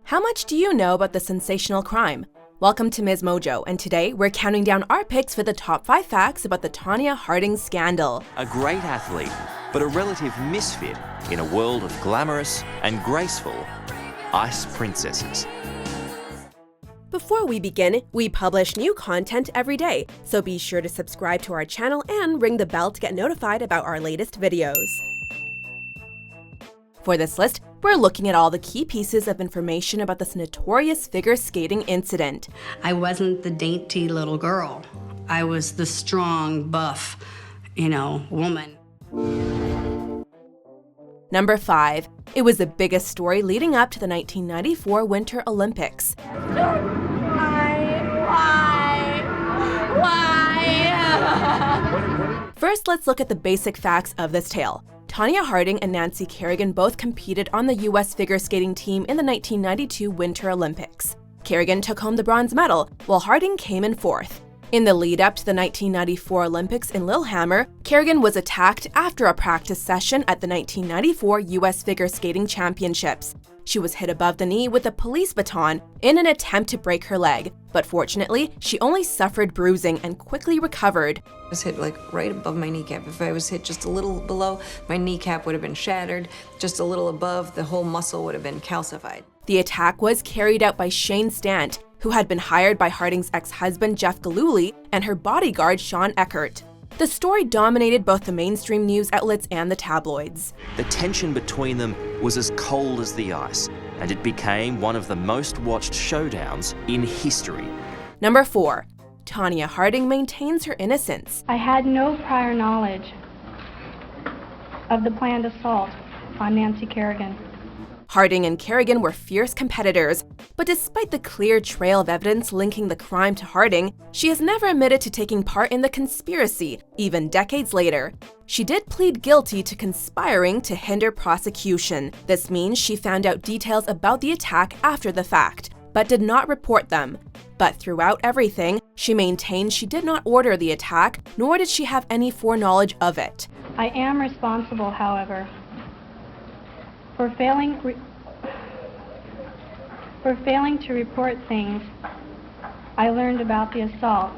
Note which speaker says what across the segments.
Speaker 1: How much do you know about the sensational crime? Welcome to MsMojo, and today we're counting down our picks for the top 5 facts about the Tonya Harding scandal.
Speaker 2: A great athlete, but a relative misfit in a world of glamorous and graceful ice princesses.
Speaker 1: Before we begin, we publish new content every day, so be sure to subscribe to our channel and ring the bell to get notified about our latest videos. For this list, we're looking at all the key pieces of information about this notorious figure skating incident.
Speaker 3: I wasn't the dainty little girl. I was the strong, buff, woman.
Speaker 1: Number 5. It was the biggest story leading up to the 1994 Winter Olympics.
Speaker 4: Why?
Speaker 1: First, let's look at the basic facts of this tale. Tonya Harding and Nancy Kerrigan both competed on the U.S. figure skating team in the 1992 Winter Olympics. Kerrigan took home the bronze medal, while Harding came in 4th. In the lead-up to the 1994 Olympics in Lillehammer, Kerrigan was attacked after a practice session at the 1994 U.S. Figure Skating Championships. She was hit above the knee with a police baton in an attempt to break her leg, but fortunately, she only suffered bruising and quickly recovered.
Speaker 4: I was hit right above my kneecap. If I was hit just a little below, my kneecap would have been shattered. Just a little above, the whole muscle would have been calcified.
Speaker 1: The attack was carried out by Shane Stant, who had been hired by Harding's ex-husband Jeff Gillooly and her bodyguard Sean Eckert. The story dominated both the mainstream news outlets and the tabloids.
Speaker 2: The tension between them was as cold as the ice, and it became one of the most watched showdowns in history.
Speaker 1: Number 4. Tonya Harding maintains her innocence.
Speaker 5: I had no prior knowledge of the planned assault on Nancy Kerrigan.
Speaker 1: Harding and Kerrigan were fierce competitors, but despite the clear trail of evidence linking the crime to Harding, she has never admitted to taking part in the conspiracy, even decades later. She did plead guilty to conspiring to hinder prosecution. This means she found out details about the attack after the fact, but did not report them. But throughout everything, she maintained she did not order the attack, nor did she have any foreknowledge of it.
Speaker 5: I am responsible, however, for failing to report things I learned about the assault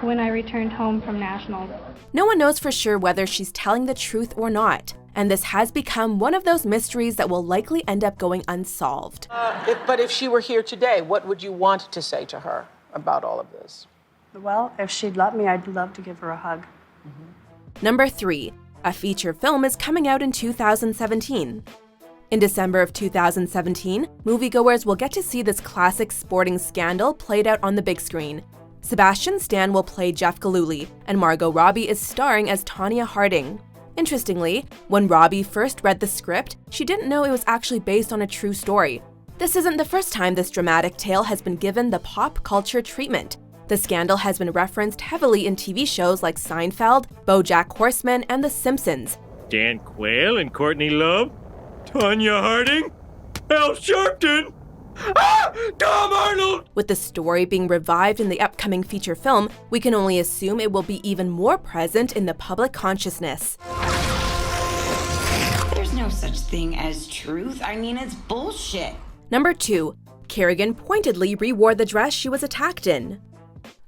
Speaker 5: when I returned home from nationals.
Speaker 1: No one knows for sure whether she's telling the truth or not, and this has become one of those mysteries that will likely end up going unsolved.
Speaker 6: But if she were here today, what would you want to say to her about all of this?
Speaker 7: Well, if she'd let me, I'd love to give her a hug.
Speaker 1: Number 3. A feature film is coming out in 2017. In December of 2017, moviegoers will get to see this classic sporting scandal played out on the big screen. Sebastian Stan will play Jeff Gillooly, and Margot Robbie is starring as Tonya Harding. Interestingly, when Robbie first read the script, she didn't know it was actually based on a true story. This isn't the first time this dramatic tale has been given the pop culture treatment. The scandal has been referenced heavily in TV shows like Seinfeld, BoJack Horseman, and The Simpsons.
Speaker 8: Dan Quayle and Courtney Love? Tonya Harding? Al Sharpton? Tom Arnold!
Speaker 1: With the story being revived in the upcoming feature film, we can only assume it will be even more present in the public consciousness.
Speaker 9: There's no such thing as truth. It's bullshit.
Speaker 1: Number 2. Kerrigan pointedly re-wore the dress she was attacked in.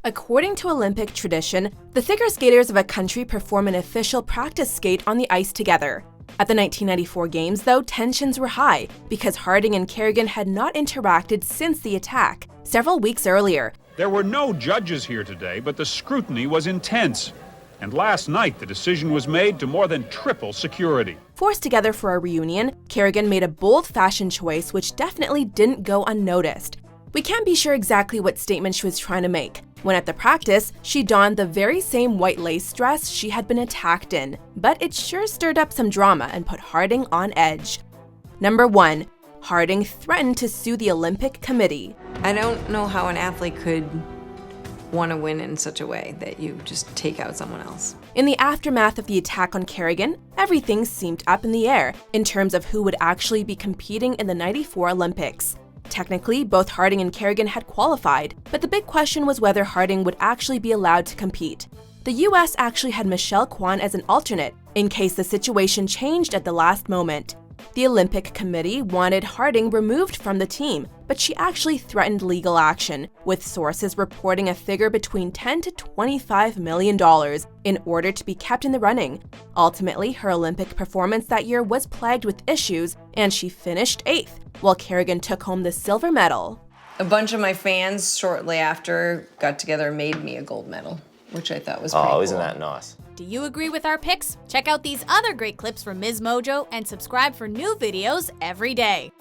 Speaker 1: According to Olympic tradition, the figure skaters of a country perform an official practice skate on the ice together. At the 1994 Games, though, tensions were high because Harding and Kerrigan had not interacted since the attack, several weeks earlier.
Speaker 10: There were no judges here today, but the scrutiny was intense. And last night, the decision was made to more than triple security.
Speaker 1: Forced together for a reunion, Kerrigan made a bold fashion choice which definitely didn't go unnoticed. We can't be sure exactly what statement she was trying to make, when at the practice, she donned the very same white lace dress she had been attacked in, but it sure stirred up some drama and put Harding on edge. Number 1. Harding threatened to sue the Olympic Committee.
Speaker 4: I don't know how an athlete could want to win in such a way that you just take out someone else.
Speaker 1: In the aftermath of the attack on Kerrigan, everything seemed up in the air in terms of who would actually be competing in the '94 Olympics. Technically, both Harding and Kerrigan had qualified, but the big question was whether Harding would actually be allowed to compete. The US actually had Michelle Kwan as an alternate, in case the situation changed at the last moment. The Olympic Committee wanted Harding removed from the team, but she actually threatened legal action, with sources reporting a figure between $10 to $25 million in order to be kept in the running. Ultimately, her Olympic performance that year was plagued with issues, and she finished 8th, while Kerrigan took home the silver medal.
Speaker 4: A bunch of my fans shortly after got together and made me a gold medal, which I thought was pretty cool.
Speaker 11: Oh, isn't that nice?
Speaker 12: Do you agree with our picks? Check out these other great clips from MsMojo and subscribe for new videos every day.